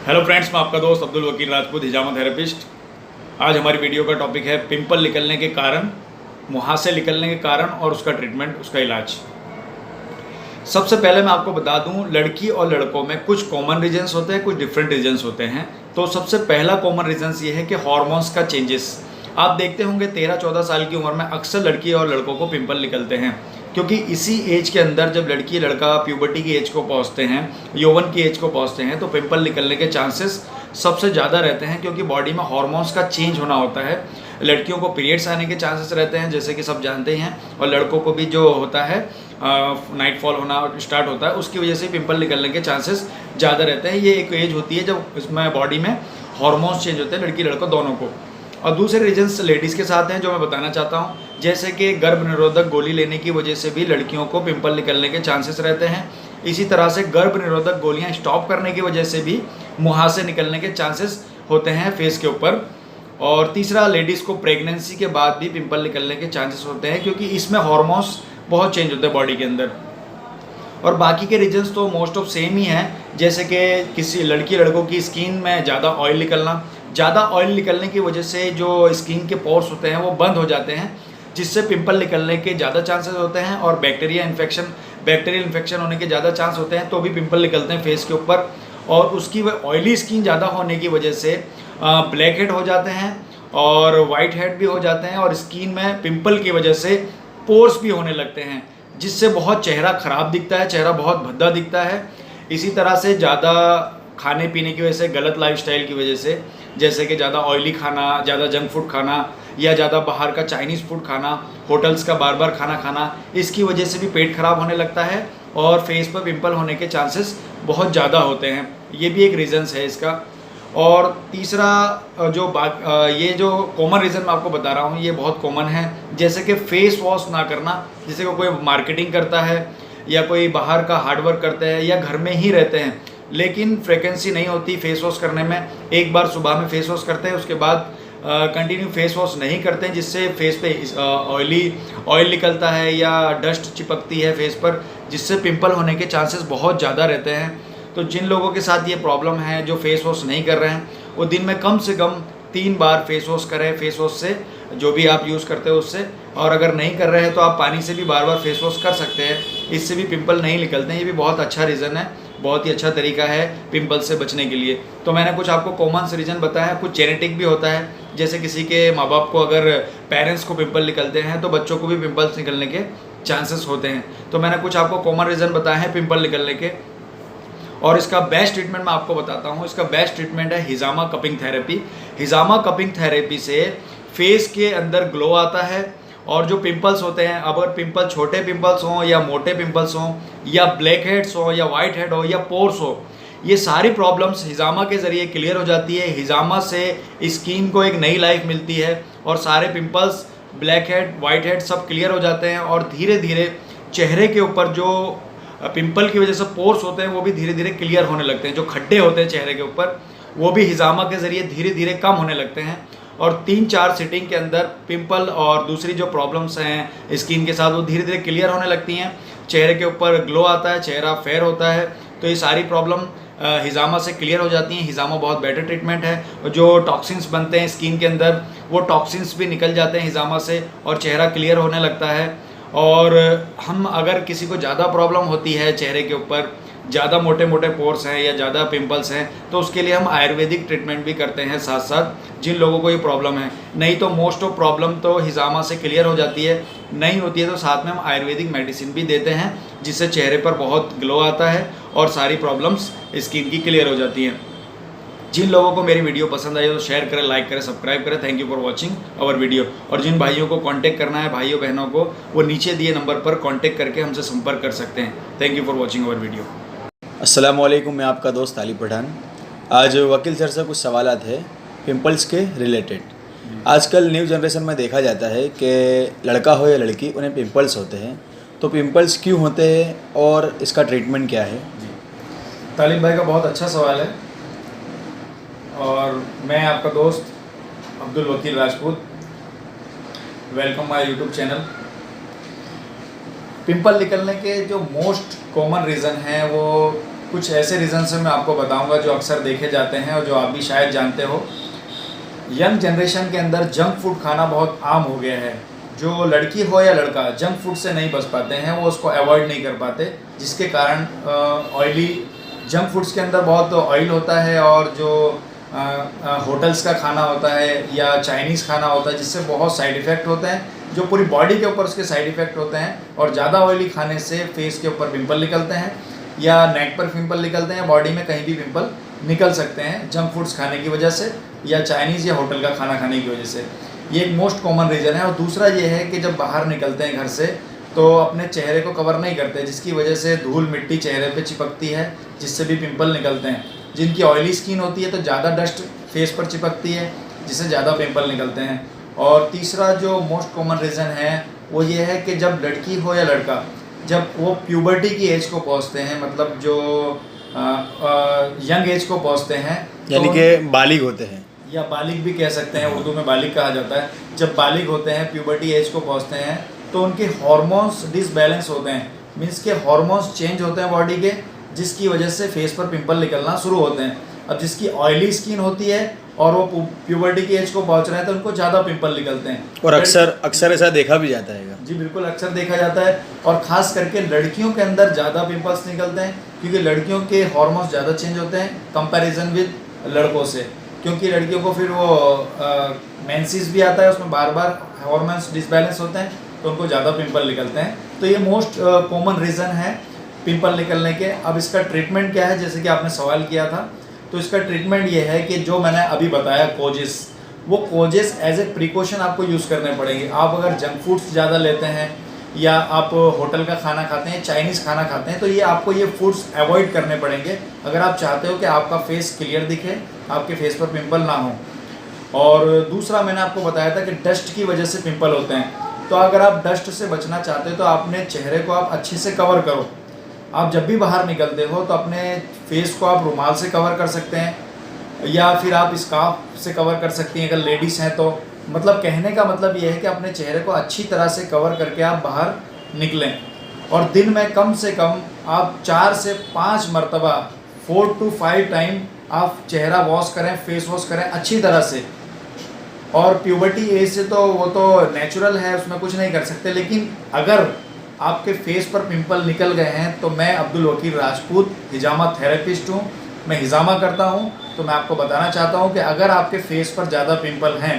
Hello friends, मैं आपका दोस्त अब्दुल वकील राजपूत, हिजामा थेरेपिस्ट। आज हमारी वीडियो का टॉपिक है पिंपल निकलने के कारण, मुहासे निकलने के कारण और उसका ट्रीटमेंट, उसका इलाज। सबसे पहले मैं आपको बता दूं, लड़की और लड़कों में कुछ कॉमन रीजंस होते हैं, कुछ डिफरेंट रीजंस होते हैं। तो सबसे पहला कॉमन रीजंस ये है कि हार्मोन्स का चेंजेस। आप देखते होंगे 13-14 साल की उम्र में अक्सर लड़की और लड़कों को पिंपल निकलते हैं, क्योंकि इसी एज के अंदर जब लड़की लड़का प्यूबर्टी की एज को पहुंचते हैं, यौवन की एज को पहुंचते हैं, तो पिंपल निकलने के चांसेस सबसे ज़्यादा रहते हैं, क्योंकि बॉडी में हार्मोन्स का चेंज होना होता है। लड़कियों को पीरियड्स आने के चांसेस रहते हैं, जैसे कि सब जानते हैं, और लड़कों को भी जो होता है नाइट फॉल होना स्टार्ट होता है, उसकी वजह से पिंपल निकलने के चांसेस ज़्यादा रहते हैं। ये एक एज होती है जब इसमें बॉडी में हार्मोन्स चेंज होते हैं लड़की लड़कों दोनों को। और दूसरे रीजन्स लेडीज़ के साथ हैं जो मैं बताना चाहता हूँ, जैसे कि गर्भ निरोधक गोली लेने की वजह से भी लड़कियों को पिंपल निकलने के चांसेस रहते हैं। इसी तरह से गर्भ निरोधक गोलियाँ स्टॉप करने की वजह से भी मुहासे निकलने के चांसेस होते हैं फेस के ऊपर। और तीसरा, लेडीज़ को प्रेगनेंसी के बाद भी पिंपल निकलने के चांसेस होते हैं, क्योंकि इसमें हार्मोन्स बहुत चेंज होते हैं बॉडी के अंदर। और बाकी के रीजन्स तो मोस्ट ऑफ सेम ही हैं, जैसे कि किसी लड़की लड़कों की स्किन में ज़्यादा ऑयल निकलना। ज़्यादा ऑयल निकलने की वजह से जो स्किन के पोर्स होते हैं वो बंद हो जाते हैं, जिससे पिंपल निकलने के ज़्यादा चांसेस होते हैं। और बैक्टीरियल इन्फेक्शन होने के ज़्यादा चांस होते हैं, तो भी पिंपल निकलते हैं फेस के ऊपर। और उसकी ऑयली स्किन ज़्यादा होने की वजह से ब्लैक हेड हो जाते हैं और वाइट हेड भी हो जाते हैं, और स्किन में पिंपल की वजह से पोर्स भी होने लगते हैं, जिससे बहुत चेहरा ख़राब दिखता है, चेहरा बहुत भद्दा दिखता है। इसी तरह से ज़्यादा खाने पीने की वजह से, गलत लाइफस्टाइल की वजह से, जैसे कि ज़्यादा ऑयली खाना, ज़्यादा जंक फूड खाना, या ज़्यादा बाहर का चाइनीज़ फूड खाना, होटल्स का बार बार खाना खाना, इसकी वजह से भी पेट खराब होने लगता है और फेस पर पिंपल होने के चांसेस बहुत ज़्यादा होते हैं। ये भी एक रीज़न्स है इसका। और तीसरा ये जो कॉमन रीज़न मैं आपको बता रहा हूँ, ये बहुत कॉमन है, जैसे कि फेस वॉश ना करना। जैसे कि कोई मार्केटिंग करता है या कोई बाहर का हार्डवर्क करते हैं या घर में ही रहते हैं, लेकिन फ्रिक्वेंसी नहीं होती फेस वॉश करने में। एक बार सुबह में फेस वॉश करते हैं, उसके बाद कंटिन्यू फेस वॉश नहीं करते हैं, जिससे फेस पे ऑयल निकलता है या डस्ट चिपकती है फेस पर, जिससे पिंपल होने के चांसेस बहुत ज़्यादा रहते हैं। तो जिन लोगों के साथ ये प्रॉब्लम है, जो फेस वॉश नहीं कर रहे हैं, वो दिन में कम से कम 3 बार फेस वॉश करें, फेस वॉश से जो भी आप यूज़ करते हो उससे। और अगर नहीं कर रहे हैं तो आप पानी से भी बार बार फेस वॉश कर सकते हैं, इससे भी पिंपल नहीं निकलते हैं। ये भी बहुत अच्छा रीज़न है, बहुत ही अच्छा तरीका है पिंपल से बचने के लिए। तो मैंने कुछ आपको कॉमन से रीज़न बताया, कुछ जेनेटिक भी होता है, जैसे किसी के माँ बाप को अगर पेरेंट्स को पिंपल निकलते हैं तो बच्चों को भी पिंपल्स निकलने के चांसेस होते हैं। तो मैंने कुछ आपको कॉमन रीज़न बताए हैं पिंपल निकलने के। और इसका बेस्ट ट्रीटमेंट मैं आपको बताता हूँ। इसका बेस्ट ट्रीटमेंट है हिजामा कपिंग थेरेपी। हिजामा कपिंग थेरेपी से फेस के अंदर ग्लो आता है, और जो पिंपल्स होते हैं, अगर पिंपल छोटे पिंपल्स हों या मोटे पिंपल्स हों, या ब्लैक हेड्स हो या वाइट हेड हो या पोर्स हो, ये सारी प्रॉब्लम्स हिजामा के ज़रिए क्लियर हो जाती है। हिजामा से स्किन को एक नई लाइफ मिलती है, और सारे pimples, black head, white head सब क्लियर हो जाते हैं। और धीरे धीरे चेहरे के ऊपर जो पिंपल की वजह से पोर्स होते हैं वो भी धीरे धीरे क्लियर होने लगते हैं। जो खड्डे होते हैं चेहरे के ऊपर, वो भी हिजामा के ज़रिए धीरे धीरे कम होने लगते हैं। और 3-4 सिटिंग के अंदर पिंपल और दूसरी जो प्रॉब्लम्स हैं स्किन के साथ, वो धीरे धीरे क्लियर होने लगती हैं। चेहरे के ऊपर ग्लो आता है, चेहरा फेयर होता है। तो ये सारी प्रॉब्लम हिजामा से क्लियर हो जाती हैं। हिजामा बहुत बेटर ट्रीटमेंट है। जो टॉक्सिन्स बनते हैं स्किन के अंदर, वो टॉक्सिन्स भी निकल जाते हैं हिजामा से, और चेहरा क्लियर होने लगता है। और हम अगर किसी को ज़्यादा प्रॉब्लम होती है, चेहरे के ऊपर ज़्यादा मोटे मोटे पोर्स हैं या ज़्यादा पिंपल्स हैं, तो उसके लिए हम आयुर्वेदिक ट्रीटमेंट भी करते हैं साथ साथ, जिन लोगों को ये प्रॉब्लम है। नहीं तो मोस्ट ऑफ प्रॉब्लम तो हिजामा से क्लियर हो जाती है, नहीं होती है तो साथ में हम आयुर्वेदिक मेडिसिन भी देते हैं, जिससे चेहरे पर बहुत ग्लो आता है और सारी प्रॉब्लम्स स्किन की क्लियर हो जाती हैं। जिन लोगों को मेरी वीडियो पसंद आई तो शेयर करें, लाइक करें, सब्सक्राइब करें। Thank you for watching our video. और जिन भाइयों को कांटेक्ट करना है, भाइयों बहनों को, वो नीचे दिए नंबर पर कांटेक्ट करके हमसे संपर्क कर सकते हैं। Thank you for watching our video. अस्सलाम वालेकुम, मैं आपका दोस्त तालिब पठान। आज वकील सर से कुछ सवालात है पिंपल्स के रिलेटेड। आजकल न्यू जनरेशन में देखा जाता है कि लड़का हो या लड़की, उन्हें पिंपल्स होते हैं। तो पिंपल्स क्यों होते हैं और इसका ट्रीटमेंट क्या है? तालिब भाई का बहुत अच्छा सवाल है, और मैं आपका दोस्त अब्दुल वकील Rajput. Welcome my YouTube channel. Pimple निकलने के जो मोस्ट कॉमन रीज़न हैं वो कुछ ऐसे रीज़न से मैं आपको बताऊंगा जो अक्सर देखे जाते हैं और जो आप भी शायद जानते हो। यंग जनरेशन के अंदर जंक फूड खाना बहुत आम हो गया है। जो लड़की हो या लड़का जंक फूड से नहीं बच पाते हैं, वो उसको अवॉइड नहीं कर पाते, जिसके कारण ऑयली जंक फूड्स के अंदर बहुत ऑयल होता है और जो होटल्स का खाना होता है या चाइनीज़ खाना होता है जिससे बहुत साइड इफ़ेक्ट होते हैं, जो पूरी बॉडी के ऊपर उसके साइड इफ़ेक्ट होते हैं। और ज़्यादा ऑयली खाने से फेस के ऊपर पिंपल निकलते हैं या नेक पर पिंपल निकलते हैं, बॉडी में कहीं भी पिंपल निकल सकते हैं जंक फूड्स खाने की वजह से या चाइनीज़ या होटल का खाना खाने की वजह से। ये एक मोस्ट कॉमन रीज़न है। और दूसरा ये है कि जब बाहर निकलते हैं घर से तो अपने चेहरे को कवर नहीं करते, जिसकी वजह से धूल मिट्टी चेहरे पे चिपकती है, जिससे भी पिंपल निकलते हैं। जिनकी ऑयली स्किन होती है तो ज़्यादा डस्ट फेस पर चिपकती है, जिससे ज़्यादा पिंपल निकलते हैं। और तीसरा जो मोस्ट कॉमन रीज़न है वो ये है कि जब लड़की हो या लड़का जब वो प्यूबर्टी की एज को पहुँचते हैं, मतलब जो यंग एज को पहुँचते हैं, यानी तो कि बालिग होते हैं या बालिग भी कह सकते हैं, उर्दू में बालिग कहा जाता है। जब बालिग होते हैं, प्यूबर्टी एज को पहुँचते हैं, तो उनके हार्मोन्स डिसबैलेंस होते हैं, मीन्स के हार्मोन्स चेंज होते हैं बॉडी के, जिसकी वजह से फेस पर पिंपल निकलना शुरू होते हैं। अब जिसकी ऑयली स्किन होती है और वो प्यूबर्टी की एज को पहुंच रहे हैं तो उनको ज़्यादा पिंपल निकलते हैं। और अक्सर ऐसा देखा भी जाता है। जी बिल्कुल, अक्सर देखा जाता है। और ख़ास करके लड़कियों के अंदर ज़्यादा पिंपल्स निकलते हैं, क्योंकि लड़कियों के हार्मोन्स ज़्यादा चेंज होते हैं कंपैरिजन विद लड़कों से। क्योंकि लड़कियों को फिर वो मेंसेस भी आता है, उसमें बार बार हार्मोन्स डिसबैलेंस होते हैं, तो उनको ज़्यादा पिंपल निकलते हैं। तो ये मोस्ट कॉमन रीज़न है पिंपल निकलने के। अब इसका ट्रीटमेंट क्या है, जैसे कि आपने सवाल किया था, तो इसका ट्रीटमेंट ये है कि जो मैंने अभी बताया कोजेस, वो कोजेस एज ए प्रिकॉशन आपको यूज़ करने पड़ेंगे। आप अगर जंक फूड्स ज़्यादा लेते हैं या आप होटल का खाना खाते हैं, चाइनीज़ खाना खाते हैं, तो ये आपको ये फूड्स अवॉइड करने पड़ेंगे अगर आप चाहते हो कि आपका फेस क्लियर दिखे, आपके फेस पर पिंपल ना हो। और दूसरा मैंने आपको बताया था कि डस्ट की वजह से पिंपल होते हैं। तो अगर आप डस्ट से बचना चाहते हो तो अपने चेहरे को आप अच्छे से कवर करो। आप जब भी बाहर निकलते हो तो अपने फेस को आप रुमाल से कवर कर सकते हैं या फिर आप स्कार्फ से कवर कर सकती हैं अगर लेडीज़ हैं तो। मतलब कहने का मतलब ये है कि अपने चेहरे को अच्छी तरह से कवर करके आप बाहर निकलें। और दिन में कम से कम आप 4 से 5 मरतबा 4 to 5 टाइम आप चेहरा वॉश करें, फेस वॉश करें अच्छी तरह से। और प्यूबर्टी एज से तो वो तो नेचुरल है, उसमें कुछ नहीं कर सकते। लेकिन अगर आपके फेस पर पिंपल निकल गए हैं तो मैं अब्दुल वकील राजपूत हिजामा थेरेपिस्ट हूँ, मैं हिजामा करता हूँ। तो मैं आपको बताना चाहता हूँ कि अगर आपके फेस पर ज़्यादा पिंपल हैं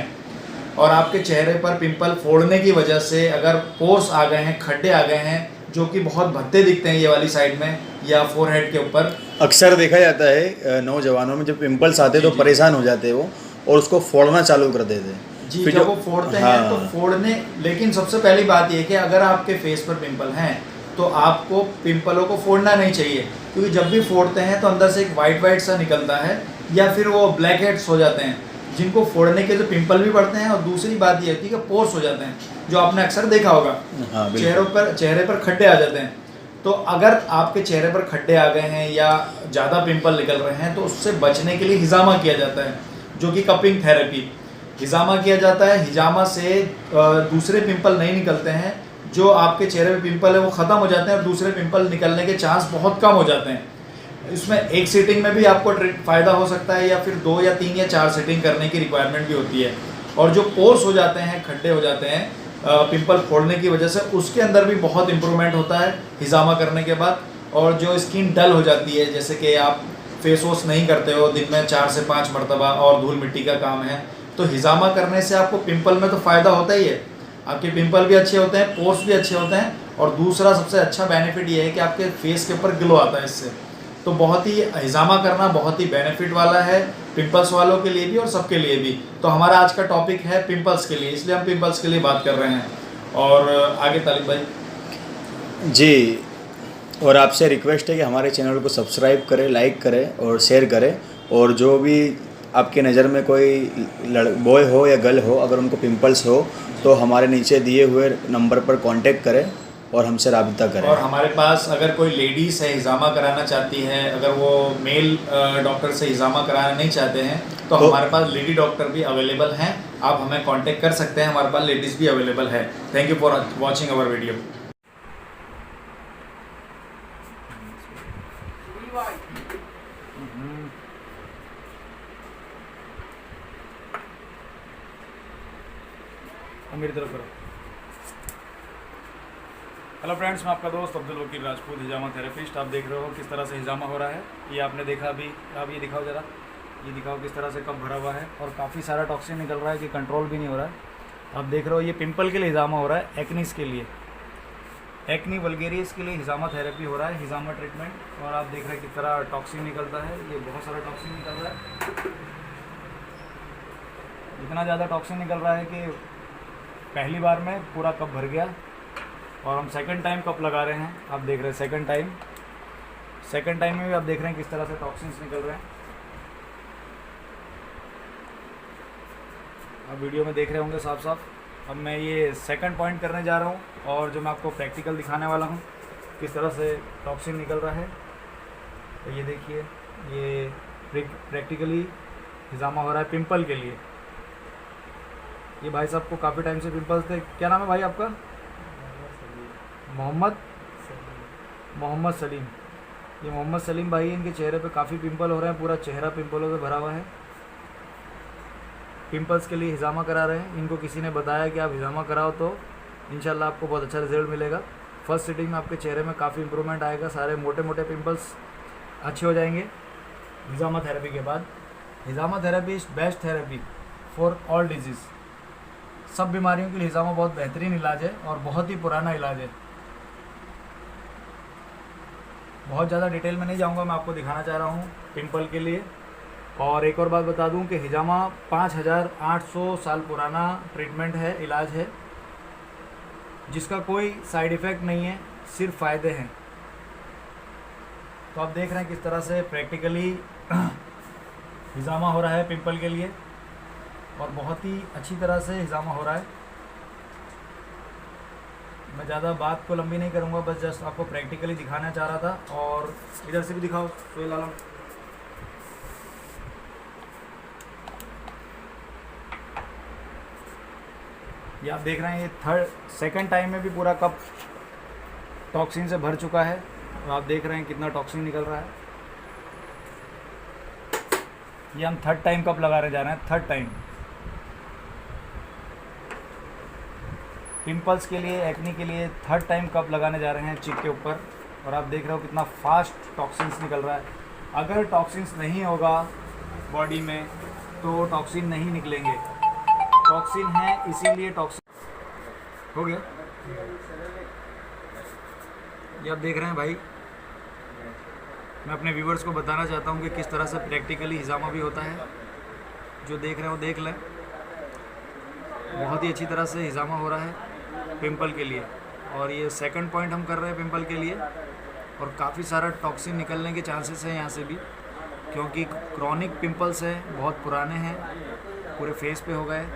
और आपके चेहरे पर पिंपल फोड़ने की वजह से अगर पोर्स आ गए हैं, खड्डे आ गए हैं जो कि बहुत भद्दे दिखते हैं ये वाली साइड में या फोरहेड के ऊपर, अक्सर देखा जाता है नौजवानों में जब पिंपल्स आते हैं तो परेशान हो जाते हैं वो और उसको फोड़ना चालू कर देते हैं। जी, जब वो फोड़ते हैं तो फोड़ने, लेकिन सबसे पहली बात ये है कि अगर आपके फेस पर पिंपल हैं तो आपको पिंपलों को फोड़ना नहीं चाहिए, क्योंकि जब भी फोड़ते हैं तो अंदर से एक वाइट सा निकलता है या फिर वो ब्लैक हेड्स हो जाते हैं, जिनको फोड़ने के जो पिंपल भी बढ़ते हैं। और दूसरी बात ये होती है कि पोर्स हो जाते हैं, जो आपने अक्सर देखा होगा। चेहरे पर खड्डे आ जाते हैं। तो अगर आपके चेहरे पर खड्डे आ गए हैं या ज़्यादा पिंपल निकल रहे हैं तो उससे बचने के लिए हिजामा किया जाता है, जो कि कपिंग थेरेपी हिजामा किया जाता है। हिजामा से दूसरे पिंपल नहीं निकलते हैं, जो आपके चेहरे पे पिंपल है वो ख़त्म हो जाते हैं और दूसरे पिंपल निकलने के चांस बहुत कम हो जाते हैं। इसमें एक सीटिंग में भी आपको फ़ायदा हो सकता है या फिर 2 या 3 या 4 सीटिंग करने की रिक्वायरमेंट भी होती है। और जो पोर्स हो जाते हैं, खड्डे हो जाते हैं पिंपल फोड़ने की वजह से, उसके अंदर भी बहुत इम्प्रूवमेंट होता है हिजामा करने के बाद। और जो स्किन डल हो जाती है, जैसे कि आप फेस वॉश नहीं करते हो दिन में 4 से 5 मरतबा और धूल मिट्टी का काम है, तो हिजामा करने से आपको पिंपल में तो फ़ायदा होता ही है। आपके पिंपल भी अच्छे होते हैं, पोर्स भी अच्छे होते हैं। और दूसरा सबसे अच्छा बेनिफिट ये है कि आपके फेस के ऊपर ग्लो आता है इससे। तो बहुत ही हिजामा करना बहुत ही बेनिफिट वाला है पिंपल्स वालों के लिए भी और सबके लिए भी। तो हमारा आज का टॉपिक है पिंपल्स के लिए, इसलिए हम पिंपल्स के लिए बात कर रहे हैं। और आगे तालिब भाई जी, और आपसे रिक्वेस्ट है कि हमारे चैनल को सब्सक्राइब करें, लाइक करें और शेयर करें। और जो भी आपके नज़र में कोई बॉय हो या गर्ल हो, अगर उनको पिंपल्स हो तो हमारे नीचे दिए हुए नंबर पर कांटेक्ट करें और हमसे राबिता करें। और हमारे पास अगर कोई लेडीज़ है हिजामा कराना चाहती है, अगर वो मेल डॉक्टर से हिजामा कराना नहीं चाहते हैं तो हमारे पास लेडी डॉक्टर भी अवेलेबल हैं, आप हमें कांटेक्ट कर सकते हैं, हमारे पास लेडीज़ भी अवेलेबल है। Thank you for watching our video. अब मेरी तरफ करो। हेलो फ्रेंड्स, मैं आपका दोस्त अब्दुल वकील राजपूत, हिजामा थेरेपिस्ट। आप देख रहे हो किस तरह से हिजामा हो रहा है। ये आपने देखा अभी। आप ये दिखाओ ज़रा, ये दिखाओ किस तरह से कप भरा हुआ है और काफ़ी सारा टॉक्सिन निकल रहा है कि कंट्रोल भी नहीं हो रहा है। आप देख रहे हो ये पिंपल के लिए हिजामा हो रहा है, एक्नीस के लिए, एक्नी वल्गेरियस के लिए हिजामा थेरेपी हो रहा है, हिजामा ट्रीटमेंट। और आप देख रहे हैं किस तरह टॉक्सिन निकलता है। ये बहुत सारा टॉक्सिन निकल रहा है, इतना ज़्यादा टॉक्सिन निकल रहा है कि पहली बार में पूरा कप भर गया। और हम सेकंड टाइम कप लगा रहे हैं। आप देख रहे हैं सेकंड टाइम में भी आप देख रहे हैं किस तरह से टॉक्सिन्स निकल रहे हैं। आप वीडियो में देख रहे होंगे साफ साफ। अब मैं ये सेकंड पॉइंट करने जा रहा हूँ और जो मैं आपको प्रैक्टिकल दिखाने वाला हूँ किस तरह से टॉक्सिन निकल रहा है। तो ये देखिए, ये प्रैक्टिकली हिजामा हो रहा है पिंपल के लिए। ये भाई साहब को काफ़ी टाइम से पिंपल्स थे। क्या नाम है भाई आपका? मोहम्मद सलीम। ये मोहम्मद सलीम भाई, इनके चेहरे पे काफ़ी पिंपल हो रहे हैं, पूरा चेहरा पिंपलों से भरा हुआ है। पिंपल्स के लिए हिजामा करा रहे हैं। इनको किसी ने बताया कि आप हिजामा कराओ तो इंशाल्लाह आपको बहुत अच्छा रिजल्ट मिलेगा। फर्स्ट सिटिंग में आपके चेहरे में काफ़ी इंप्रूवमेंट आएगा, सारे मोटे मोटे पिंपल्स अच्छे हो जाएंगे हिजामा थेरेपी के बाद। हिजामा therapy is best therapy for all disease. सब बीमारियों के लिए हिजामा बहुत बेहतरीन इलाज है और बहुत ही पुराना इलाज है। बहुत ज़्यादा डिटेल में नहीं जाऊंगा, मैं आपको दिखाना चाह रहा हूँ पिंपल के लिए। और एक और बात बता दूं कि हिजामा 5800 साल पुराना ट्रीटमेंट है, इलाज है, जिसका कोई साइड इफ़ेक्ट नहीं है, सिर्फ फ़ायदे हैं। तो आप देख रहे हैं किस तरह से प्रैक्टिकली हिजामा हो रहा है पिंपल के लिए और बहुत ही अच्छी तरह से हिजामा हो रहा है। मैं ज़्यादा बात को लंबी नहीं करूँगा, बस जस्ट आपको प्रैक्टिकली दिखाना चाह रहा था। और इधर से भी दिखाओ सोहेल आलम। ये आप देख रहे हैं, ये सेकंड टाइम में भी पूरा कप टॉक्सिन से भर चुका है और आप देख रहे हैं कितना टॉक्सिन निकल रहा है। ये हम थर्ड टाइम कप लगाने जा रहे हैं, थर्ड टाइम पिंपल्स के लिए, एक्नी के लिए थर्ड टाइम कप लगाने जा रहे हैं चिक के ऊपर। और आप देख रहे हो कितना फास्ट टॉक्सिन्स निकल रहा है। अगर टॉक्सिन्स नहीं होगा बॉडी में तो टॉक्सिन नहीं निकलेंगे। टॉक्सिन है इसीलिए टॉक्सिन हो गया। ये आप देख रहे हैं भाई, मैं अपने व्यूवर्स को बताना चाहता हूँ कि किस तरह से प्रैक्टिकली हिजामा भी होता है। जो देख रहे हैं वो देख लें। बहुत ही अच्छी तरह से हिजामा हो रहा है पिंपल के लिए। और ये सेकंड पॉइंट हम कर रहे हैं पिंपल के लिए। और काफ़ी सारा टॉक्सिन निकलने के चांसेस हैं यहाँ से भी, क्योंकि क्रॉनिक पिंपल्स हैं, बहुत पुराने हैं, पूरे फेस पे हो गए।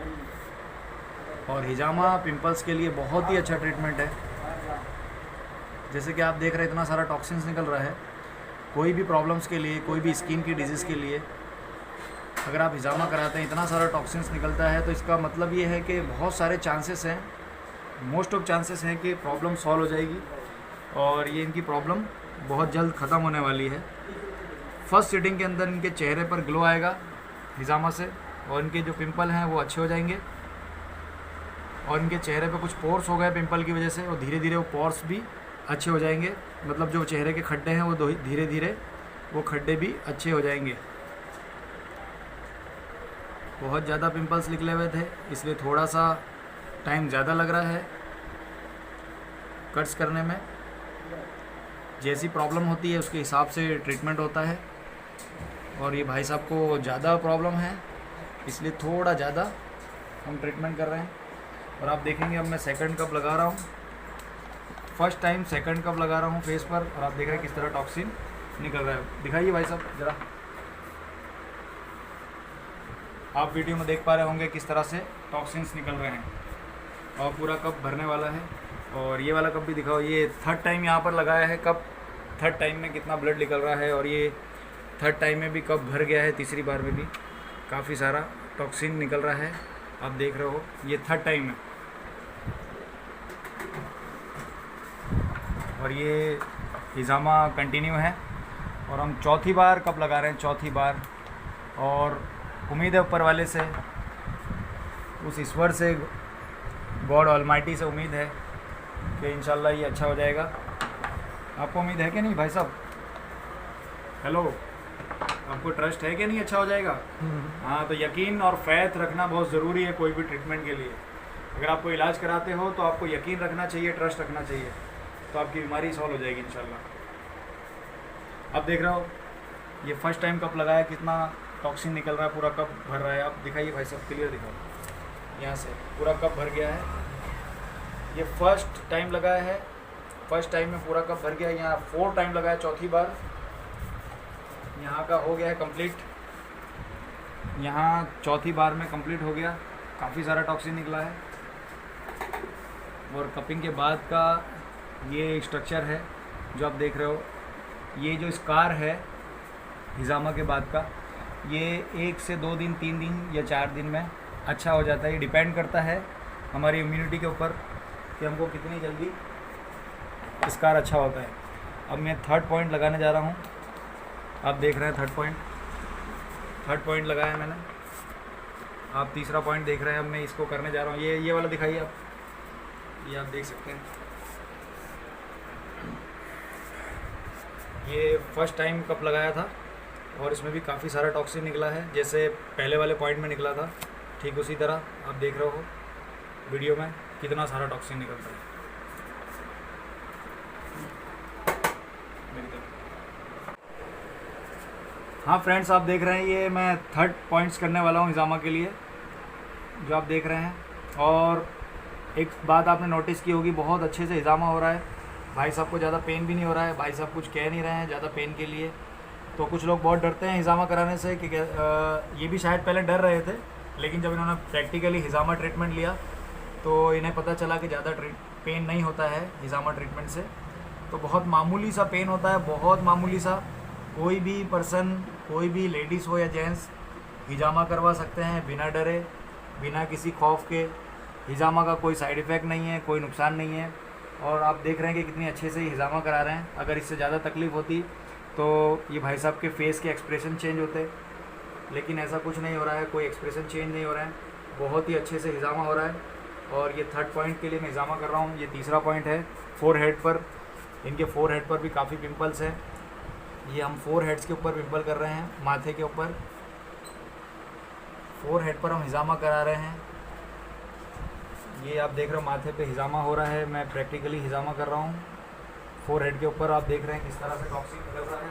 और हिजामा पिंपल्स के लिए बहुत ही अच्छा ट्रीटमेंट है। जैसे कि आप देख रहे हैं इतना सारा टॉक्सिन्स निकल रहा है। कोई भी प्रॉब्लम्स के लिए, कोई भी स्किन की डिजीज़ के लिए अगर आप हिजामा कराते हैं, इतना सारा टॉक्सिन्स निकलता है, तो इसका मतलब ये है कि बहुत सारे चांसेस हैं, मोस्ट ऑफ चांसेस हैं कि प्रॉब्लम सॉल्व हो जाएगी और ये इनकी प्रॉब्लम बहुत जल्द ख़त्म होने वाली है। फर्स्ट सिटिंग के अंदर इनके चेहरे पर ग्लो आएगा हिजामा से और इनके जो पिंपल हैं वो अच्छे हो जाएंगे। और इनके चेहरे पे कुछ पोर्स हो गए पिंपल की वजह से, और धीरे धीरे वो पोर्स भी अच्छे हो जाएंगे। मतलब जो चेहरे के खड्डे हैं वो धीरे धीरे वो खड्डे भी अच्छे हो जाएंगे। बहुत ज़्यादा पिंपल्स निकले हुए थे, इसलिए थोड़ा सा टाइम ज़्यादा लग रहा है कट्स करने में। जैसी प्रॉब्लम होती है उसके हिसाब से ट्रीटमेंट होता है। और ये भाई साहब को ज़्यादा प्रॉब्लम है, इसलिए थोड़ा ज़्यादा हम ट्रीटमेंट कर रहे हैं। और आप देखेंगे अब मैं सेकंड कप लगा रहा हूँ, फर्स्ट टाइम सेकंड कप लगा रहा हूँ फेस पर। और आप देख रहे हैं किस तरह टॉक्सिन निकल रहा है। दिखाइए भाई साहब ज़रा। आप वीडियो में देख पा रहे होंगे किस तरह से टॉक्सिन्स निकल रहे हैं और पूरा कप भरने वाला है। और ये वाला कप भी दिखाओ। ये थर्ड टाइम यहाँ पर लगाया है कप। थर्ड टाइम में कितना ब्लड निकल रहा है। और ये थर्ड टाइम में भी कप भर गया है, तीसरी बार में भी काफ़ी सारा टॉक्सिन निकल रहा है। आप देख रहे हो ये थर्ड टाइम में। और ये हिजामा कंटिन्यू है और हम चौथी बार कप लगा रहे हैं, चौथी बार। और उम्मीद है ऊपर वाले से, उस ईश्वर से गॉड ऑलमाइटी से उम्मीद है कि इंशाल्लाह ये अच्छा हो जाएगा। आपको उम्मीद है कि नहीं भाई साहब? हेलो, आपको ट्रस्ट है कि नहीं अच्छा हो जाएगा? हाँ, तो यकीन और फैथ रखना बहुत ज़रूरी है कोई भी ट्रीटमेंट के लिए। अगर आपको इलाज कराते हो तो आपको यकीन रखना चाहिए, ट्रस्ट रखना चाहिए, तो आपकी बीमारी सॉल्व हो जाएगी इंशाल्लाह। अब देख रहे हो ये फर्स्ट टाइम कप लगाया, कितना टॉक्सिन निकल रहा है, पूरा कप भर रहा है। आप दिखाइए भाई साहब, क्लियर दिखाओ, यहाँ से पूरा कप भर गया है। ये फर्स्ट टाइम लगाया है, फर्स्ट टाइम में पूरा कप भर गया है। यहाँ 4 टाइम लगाया, चौथी बार यहाँ का हो गया है कंप्लीट। यहाँ चौथी बार में कंप्लीट हो गया, काफ़ी सारा टॉक्सिन निकला है। और कपिंग के बाद का ये स्ट्रक्चर है जो आप देख रहे हो। ये जो स्कार है हिजामा के बाद का, ये 1 से 2 दिन, 3 दिन या 4 दिन में अच्छा हो जाता है। ये डिपेंड करता है हमारी इम्यूनिटी के ऊपर कि हमको कितनी जल्दी स्कार अच्छा होता है। अब मैं 3rd पॉइंट लगाने जा रहा हूँ। आप देख रहे हैं 3rd पॉइंट लगाया है मैंने। आप 3रा पॉइंट देख रहे हैं। अब मैं इसको करने जा रहा हूँ। ये वाला दिखाइए आप, ये आप देख सकते हैं। ये फर्स्ट टाइम कप लगाया था और इसमें भी काफ़ी सारा टॉक्सिन निकला है, जैसे पहले वाले पॉइंट में निकला था, ठीक उसी तरह आप देख रहे हो वीडियो में कितना सारा टॉक्सिन निकलता है। हाँ फ्रेंड्स, आप देख रहे हैं ये मैं 3rd पॉइंट्स करने वाला हूँ हिजामा के लिए, जो आप देख रहे हैं। और एक बात आपने नोटिस की होगी, बहुत अच्छे से हिजामा हो रहा है। भाई साहब को ज़्यादा पेन भी नहीं हो रहा है, भाई साहब कुछ कह नहीं रहे हैं ज़्यादा पेन के लिए। तो कुछ लोग बहुत डरते हैं हिजामा कराने से कि ये भी शायद पहले डर रहे थे, लेकिन जब इन्होंने प्रैक्टिकली हिजामा ट्रीटमेंट लिया तो इन्हें पता चला कि ज़्यादा पेन नहीं होता है हिजामा ट्रीटमेंट से। तो बहुत मामूली सा पेन होता है, बहुत मामूली सा। कोई भी पर्सन, कोई भी लेडीज़ हो या जेंट्स हिजामा करवा सकते हैं बिना डरे, बिना किसी खौफ के। हिजामा का कोई साइड इफ़ेक्ट नहीं है, कोई नुकसान नहीं है। और आप देख रहे हैं कि कितनी अच्छे से हिजामा करा रहे हैं। अगर इससे ज़्यादा तकलीफ़ होती तो ये भाई साहब के फेस के एक्सप्रेशन चेंज होते, लेकिन ऐसा कुछ नहीं हो रहा है, कोई एक्सप्रेशन चेंज नहीं हो रहा है। बहुत ही अच्छे से हिजामा हो रहा है। और ये 3rd पॉइंट के लिए मैं हिजामा कर रहा हूँ। ये 3रा पॉइंट है फोरहेड पर। इनके फोरहेड पर भी काफ़ी पिंपल्स हैं। ये हम फोरहेड्स के ऊपर पिंपल कर रहे हैं, माथे के ऊपर फोरहेड पर हम हिजामा करा रहे हैं। ये आप देख रहे हो माथे पे हिजामा हो रहा है, मैं प्रैक्टिकली हिजामा कर रहा हूँ फोरहेड के ऊपर। आप देख रहे हैं किस तरह से टॉक्सिन निकल रहा है।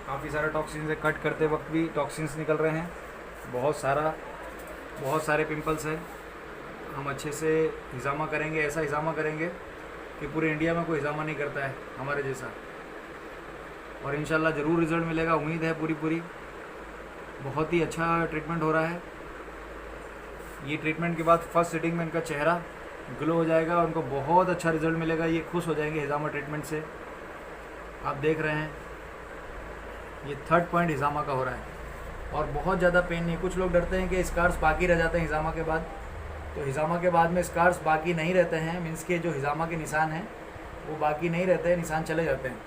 काफ़ी सारा टॉक्सिन से कट करते वक्त भी टॉक्सिन्स निकल रहे हैं, बहुत सारे पिंपल्स हैं। हम अच्छे से हिजामा करेंगे, ऐसा हिजामा करेंगे कि पूरे इंडिया में कोई हिजामा नहीं करता है हमारे जैसा। और इंशाल्लाह ज़रूर रिज़ल्ट मिलेगा, उम्मीद है पूरी। बहुत ही अच्छा ट्रीटमेंट हो रहा है। ये ट्रीटमेंट के बाद फर्स्ट सिटिंग में इनका चेहरा ग्लो हो जाएगा, उनको बहुत अच्छा रिज़ल्ट मिलेगा। ये खुश हो जाएंगे हिजामा ट्रीटमेंट से। आप देख रहे हैं ये 3rd पॉइंट हिजामा का हो रहा है और बहुत ज़्यादा पेन नहीं। कुछ लोग डरते हैं कि स्कार्स बाकी रह जाते हैं हिजामा के बाद, तो हिजामा के बाद में स्कार्स बाकी नहीं रहते हैं। मीन्स के जो हिजामा के निशान हैं वो बाकी नहीं रहते हैं, निशान चले जाते हैं।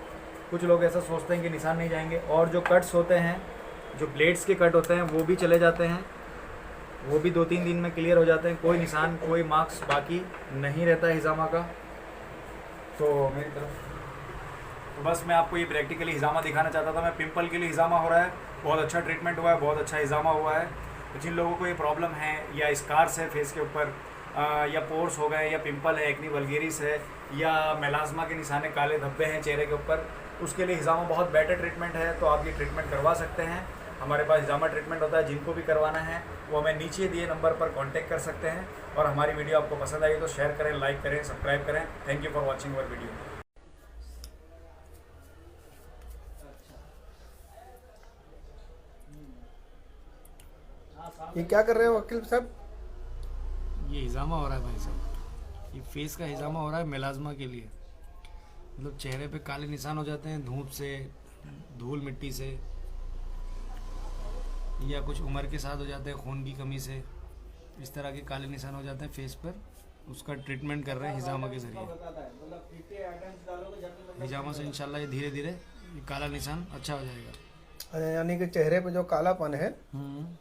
कुछ लोग ऐसा सोचते हैं कि निशान नहीं जाएंगे। और जो कट्स होते हैं, जो ब्लेड्स के कट होते हैं, वो भी चले जाते हैं, वो भी 2-3 दिन में क्लियर हो जाते हैं। कोई निशान, कोई मार्क्स बाकी नहीं रहता है हिजामा का। तो मेरी तरफ तो बस मैं आपको ये प्रैक्टिकली हिजामा दिखाना चाहता था। मैं पिंपल के लिए हिजामा हो रहा है, बहुत अच्छा ट्रीटमेंट हुआ है, बहुत अच्छा हिजामा हुआ है। तो जिन लोगों को ये प्रॉब्लम है या स्कार्स है फेस के ऊपर, या पोर्स हो गए, या पिंपल है, एक्नी वल्गेरिस है, या मेलाज्मा के निशाने, काले धब्बे हैं चेहरे के ऊपर, उसके लिए हिजामा बहुत बेटर ट्रीटमेंट है। तो आप ये ट्रीटमेंट करवा सकते हैं। हमारे पास हिजामा ट्रीटमेंट होता है। जिनको भी करवाना है वो हमें नीचे दिए नंबर पर कांटेक्ट कर सकते हैं। और हमारी वीडियो आपको पसंद आई तो शेयर करें, लाइक करें, सब्सक्राइब करें। Thank you for watching our video. ये क्या कर रहे हो वकील साहब? ये हिजामा हो रहा है भाई साहब, ये फेस का हिजामा हो रहा है मेलाज्मा के लिए। मतलब चेहरे पे काले निशान हो जाते हैं धूप से, धूल मिट्टी से, या कुछ उम्र के साथ हो जाते हैं खून की कमी से। इस तरह के काले निशान हो जाते हैं फेस पर। उसका ट्रीटमेंट कर रहे हैं हिजामा के ज़रिए। हिजामा से इंशाल्लाह ये धीरे धीरे काला निशान अच्छा हो जाएगा। यानी कि चेहरे पे जो कालापन है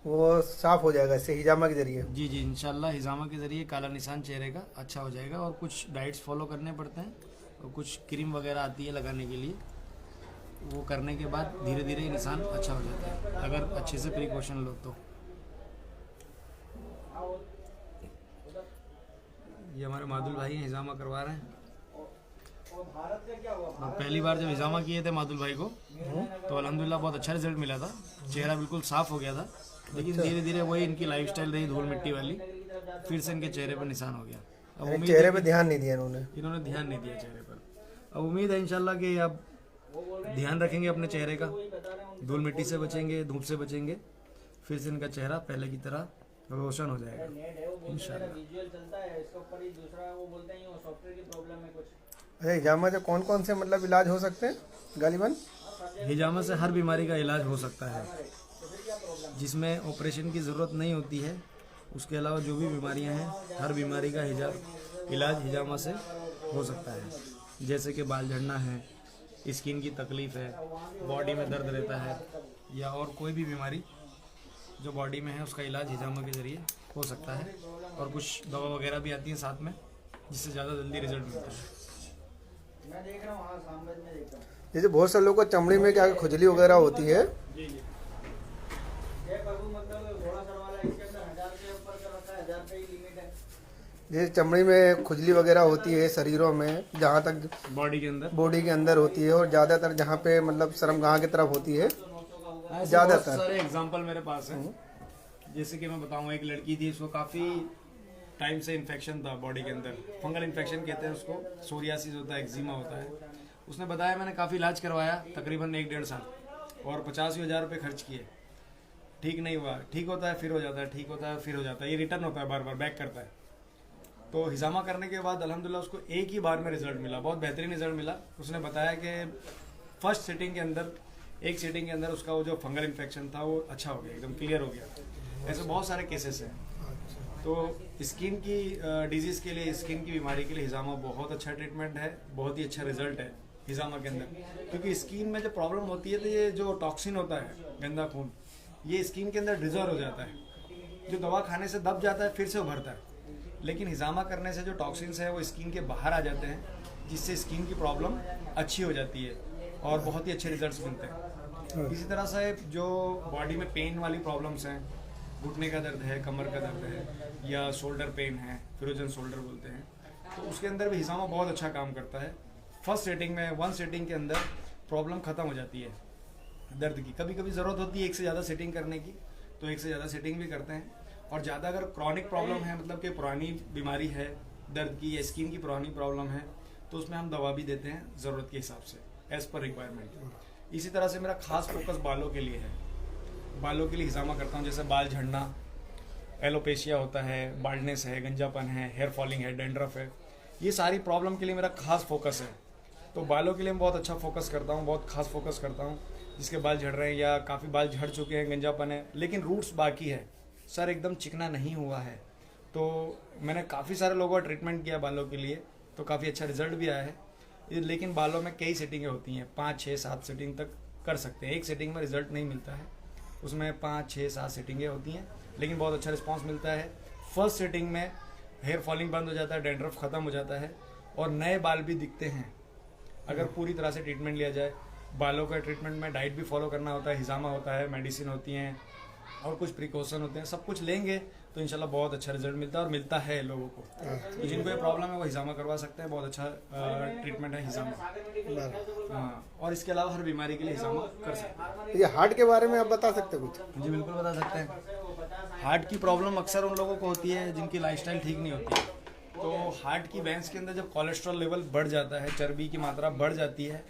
वो साफ हो जाएगा इससे हिजामा के जरिए। जी जी, इंशाल्लाह हिजामा के ज़रिए काला निशान चेहरे का अच्छा हो जाएगा। और कुछ डाइट्स फॉलो करने पड़ते हैं और कुछ क्रीम वगैरह आती है लगाने के लिए, वो करने के बाद धीरे धीरे निशान अच्छा हो जाता है अगर अच्छे से प्रिकॉशन लो तो। ये हमारे मादुल भाई हैं, हिजामा करवा रहे हैं। और पहली बार जब हिजामा किए थे मादुल भाई को तो अल्हम्दुलिल्लाह बहुत अच्छा रिजल्ट मिला था, चेहरा बिल्कुल साफ हो गया था। लेकिन धीरे धीरे वही इनकी लाइफस्टाइल रही धूल मिट्टी वाली, फिर से इनके चेहरे पर निशान हो गया। अब उम्मीद चेहरे पे ध्यान नहीं दिया इन्होंने ध्यान नहीं दिया चेहरे पर। अब उम्मीद है इंशाल्लाह कि अब ध्यान रखेंगे अपने चेहरे का, धूल मिट्टी से बचेंगे, धूप से बचेंगे, फिर से इनका चेहरा पहले की तरह रोशन हो जाएगा इंशाल्लाह। अच्छा, हिजामा से कौन कौन से मतलब इलाज हो सकते हैं गालिबन? हिजामा से हर बीमारी का इलाज हो सकता है जिसमें ऑपरेशन की ज़रूरत नहीं होती है। उसके अलावा जो भी बीमारियां हैं हर बीमारी का इलाज हिजामा से हो सकता है। जैसे कि बाल झड़ना है, स्किन की तकलीफ़ है, बॉडी में दर्द रहता है, या और कोई भी बीमारी जो बॉडी में है उसका इलाज हिजामा के ज़रिए हो सकता है। और कुछ दवा वगैरह भी आती हैं साथ में जिससे ज़्यादा जल्दी रिजल्ट मिलता है। जैसे बहुत सारे लोगों को चमड़ी में क्या खुजली वगैरह होती है, जैसे चमड़ी में खुजली वगैरह होती है शरीरों में, जहाँ तक बॉडी के अंदर होती है, और ज़्यादातर जहाँ पे मतलब शर्मगाह की तरफ होती है ज़्यादातर। सारे एग्जांपल मेरे पास हैं। जैसे कि मैं बताऊँ, एक लड़की थी, उसको काफ़ी टाइम से इन्फेक्शन था बॉडी के अंदर, फंगल इन्फेक्शन कहते हैं उसको, सोरियासिस होता है, एक्जिमा होता है। उसने बताया मैंने काफ़ी इलाज करवाया तकरीबन 1-1.5 साल और 85,000 रुपये खर्च किए, ठीक नहीं हुआ। ठीक होता है फिर हो जाता है, ठीक होता है फिर हो जाता है, ये रिटर्न होता है, बार बार बैक करता है। तो हिजामा करने के बाद अल्हम्दुलिल्लाह उसको एक ही बार में रिजल्ट मिला, बहुत बेहतरीन रिजल्ट मिला। उसने बताया कि फर्स्ट सिटिंग के अंदर, एक सिटिंग के अंदर उसका वो जो फंगल इन्फेक्शन था वो अच्छा हो गया, एकदम क्लियर हो गया। ऐसे बहुत सारे केसेस हैं। तो स्किन की डिजीज़ के लिए, स्किन की बीमारी के लिए हिजामा बहुत अच्छा ट्रीटमेंट है, बहुत ही अच्छा रिजल्ट है हिजामा के अंदर। क्योंकि स्किन में जब प्रॉब्लम होती है तो ये जो टॉक्सिन होता है, गंदा खून, ये स्किन के अंदर डिजॉल्व हो जाता है, जो दवा खाने से दब जाता है फिर से उभरता है। लेकिन हिजामा करने से जो टॉक्सिन्स है वो स्किन के बाहर आ जाते हैं, जिससे स्किन की प्रॉब्लम अच्छी हो जाती है और बहुत ही अच्छे रिजल्ट्स मिलते हैं। इसी तरह से जो बॉडी में पेन वाली प्रॉब्लम्स हैं, घुटने का दर्द है, कमर का दर्द है, या शोल्डर पेन है, फ्रोजन शोल्डर बोलते हैं, तो उसके अंदर भी हिजामा बहुत अच्छा काम करता है। फर्स्ट सेटिंग में, 1 सेटिंग के अंदर प्रॉब्लम ख़त्म हो जाती है दर्द की। कभी कभी ज़रूरत होती है एक से ज़्यादा सेटिंग करने की, तो एक से ज़्यादा सेटिंग भी करते हैं। और ज़्यादा अगर क्रॉनिक प्रॉब्लम है, मतलब कि पुरानी बीमारी है दर्द की, या स्किन की पुरानी प्रॉब्लम है, तो उसमें हम दवा भी देते हैं ज़रूरत के हिसाब से, एज़ पर रिक्वायरमेंट। इसी तरह से मेरा खास फोकस बालों के लिए है, बालों के लिए हिजामा करता हूँ। जैसे बाल झड़ना, एलोपेशिया होता है, बाल्डनेस है, गंजापन है, हेयर फॉलिंग है, डेंड्रफ है, ये सारी प्रॉब्लम के लिए मेरा खास फोकस है। तो बालों के लिए मैं बहुत अच्छा फोकस करता हूँ, बहुत खास फोकस करता हूँ। जिसके बाल झड़ रहे हैं या काफ़ी बाल झड़ चुके हैं, गंजापन है, लेकिन रूट्स बाकी है, सर एकदम चिकना नहीं हुआ है, तो मैंने काफ़ी सारे लोगों का ट्रीटमेंट किया बालों के लिए, तो काफ़ी अच्छा रिजल्ट भी आया है। लेकिन बालों में कई सेटिंगें होती हैं, 5, 6, 7 सेटिंग तक कर सकते हैं। एक सेटिंग में रिजल्ट नहीं मिलता है, उसमें 5, 6, 7 सेटिंगें होती हैं, लेकिन बहुत अच्छा रिस्पांस मिलता है। फर्स्ट सेटिंग में हेयर फॉलिंग बंद हो जाता है, डेंड्रफ ख़त्म हो जाता है और नए बाल भी दिखते हैं अगर पूरी तरह से ट्रीटमेंट लिया जाए। बालों का ट्रीटमेंट में डाइट भी फॉलो करना होता है, हिजामा होता है, मेडिसिन होती हैं और कुछ प्रिकॉशन होते हैं, सब कुछ लेंगे तो इंशाल्लाह बहुत अच्छा रिजल्ट मिलता है और मिलता है लोगों को। तो जिनको ये प्रॉब्लम है वो हिजामा करवा सकते हैं, बहुत अच्छा ट्रीटमेंट है हिजामा। हाँ, और इसके अलावा हर बीमारी के लिए हिजामा कर सकते हैं। ये हार्ट के बारे में आप बता सकते हैं कुछ? जी बिल्कुल बता सकते हैं। हार्ट की प्रॉब्लम अक्सर उन लोगों को होती है जिनकी लाइफस्टाइल ठीक नहीं होती है। तो हार्ट की वेंस के अंदर जब कोलेस्ट्रॉल लेवल बढ़ जाता है, चर्बी की मात्रा बढ़ जाती है,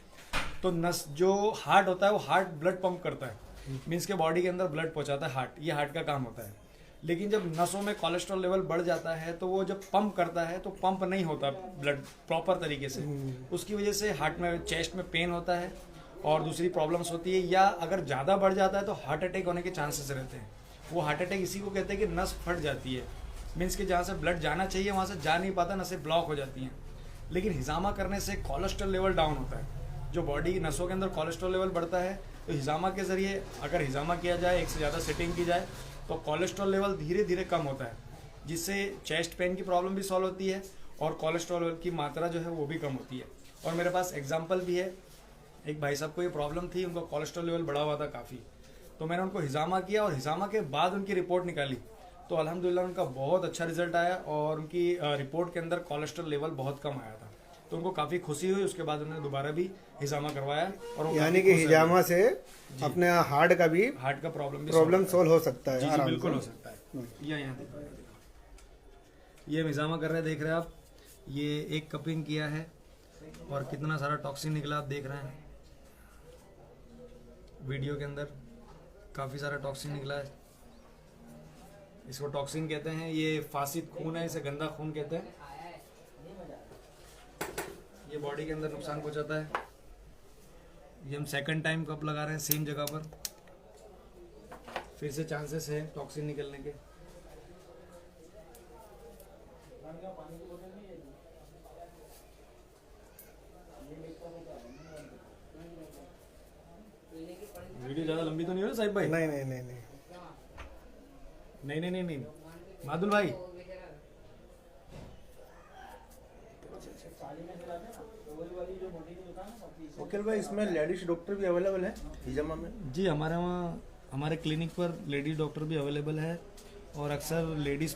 तो नस जो हार्ट होता है वो हार्ट ब्लड पंप करता है, मीन्स के बॉडी के अंदर ब्लड पहुंचाता है हार्ट, ये हार्ट का काम होता है। लेकिन जब नसों में कोलेस्ट्रॉल लेवल बढ़ जाता है तो वो जब पंप करता है तो पंप नहीं होता ब्लड प्रॉपर तरीके से, उसकी वजह से हार्ट में, चेस्ट में पेन होता है और दूसरी प्रॉब्लम्स होती है। या अगर ज़्यादा बढ़ जाता है तो हार्ट अटैक होने के चांसेस रहते हैं। वो हार्ट अटैक इसी को कहते हैं कि नस फट जाती है, मीन्स कि जहाँ से ब्लड जाना चाहिए वहाँ से जा नहीं पाता, नसें ब्लॉक हो जाती हैं। लेकिन हिजामा करने से कोलेस्ट्रॉल लेवल डाउन होता है, जो बॉडी की नसों के अंदर कोलेस्ट्रॉल लेवल बढ़ता है तो हिजामा के ज़रिए अगर हिजामा किया जाए, एक से ज़्यादा सेटिंग की जाए, तो कोलेस्ट्रॉल लेवल धीरे धीरे कम होता है, जिससे चेस्ट पेन की प्रॉब्लम भी सॉल्व होती है और कोलेस्ट्रॉल की मात्रा जो है वो भी कम होती है। और मेरे पास एग्जाम्पल भी है, एक भाई साहब को ये प्रॉब्लम थी, उनका कोलेस्ट्रॉल लेवल बढ़ा हुआ था काफ़ी, तो मैंने उनको हिजामा किया और हिजामा के बाद उनकी रिपोर्ट निकाली, तो अल्हम्दुलिल्लाह उनका बहुत अच्छा रिजल्ट आया और उनकी रिपोर्ट के अंदर कोलेस्ट्रॉल लेवल बहुत कम आया था। तो उनको काफ़ी खुशी हुई, उसके बाद उन्होंने दोबारा भी हिजामा करवाया। और यानी कि हिजामा से अपने हार्ट का प्रॉब्लम सॉल्व हो सकता है। जी बिल्कुल हो सकता है। यहाँ ये हिजामा कर रहे हैं, देख रहे हैं आप, ये एक कपिंग किया है और कितना सारा टॉक्सिन निकला आप देख रहे हैं वीडियो के अंदर, काफ़ी सारा टॉक्सिन निकला है। इसको टॉक्सिन कहते हैं, ये फासिद खून है, इसे गंदा खून कहते हैं। ये बॉडी के अंदर नुकसान पहुंचाता है। ये हम सेकंड टाइम कप लगा रहे हैं सेम जगह पर, फिर से चांसेस है टॉक्सिन निकलने के। वीडियो ज़्यादा लंबी तो नहीं हो रही साहिब भाई? नहीं नहीं नहीं नहीं नहीं नहीं नहीं मादुल भाई, वकील भाई, इसमें लेडीज डॉक्टर भी अवेलेबल है हिजामा में? जी हमारे वहाँ हमारे क्लिनिक पर लेडीज़ डॉक्टर भी अवेलेबल है और अक्सर लेडीज़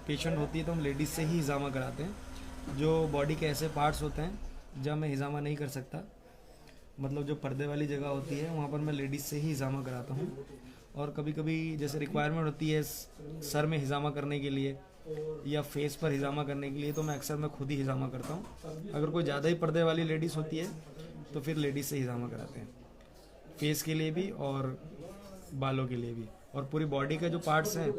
पेशेंट होती है तो हम लेडीज़ से ही हिजामा कराते हैं। जो बॉडी के ऐसे पार्ट्स होते हैं जहाँ मैं हिजामा नहीं कर सकता, मतलब जो पर्दे वाली जगह होती है वहाँ पर मैं लेडीज़ से ही हिजामा कराता हूँ। और कभी कभी जैसे रिक्वायरमेंट होती है सर में हिजामा करने के लिए या फेस पर हिजामा करने के लिए, तो मैं अक्सर खुद ही हिजामा करता हूँ। अगर कोई ज़्यादा ही पर्दे वाली लेडीज़ होती है तो फिर लेडीज़ से हिजामा कराते हैं, फेस के लिए भी और बालों के लिए भी। और पूरी बॉडी का जो पार्ट्स हैं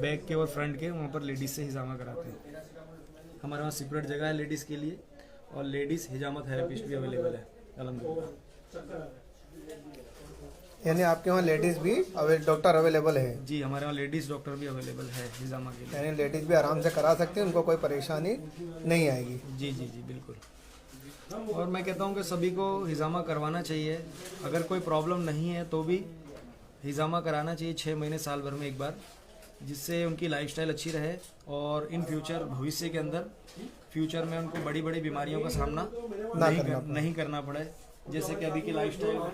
बैक के और फ्रंट के, वहाँ पर लेडीज़ से हिजामा कराते हैं। हमारे वहाँ सेपरेट जगह है लेडीज़ के लिए और लेडीज़ हिजामा थेरेपिस्ट भी अवेलेबल है अल्हम्दुलिल्लाह। यानी आपके वहाँ लेडीज भी डॉक्टर अवेलेबल है? जी हमारे वहाँ लेडीज़ डॉक्टर भी अवेलेबल है हिजामा के लिए। यानी लेडीज भी आराम से करा सकते हैं, उनको कोई परेशानी नहीं आएगी? जी जी जी बिल्कुल। और मैं कहता हूँ कि सभी को हिजामा करवाना चाहिए। अगर कोई प्रॉब्लम नहीं है तो भी हिजामा कराना चाहिए 6 महीने साल भर में एक बार, जिससे उनकी लाइफस्टाइल अच्छी रहे और इन फ्यूचर भविष्य के अंदर फ्यूचर में उनको बड़ी बड़ी बीमारियों का सामना नहीं करना पड़े। जैसे कि अभी की लाइफस्टाइल में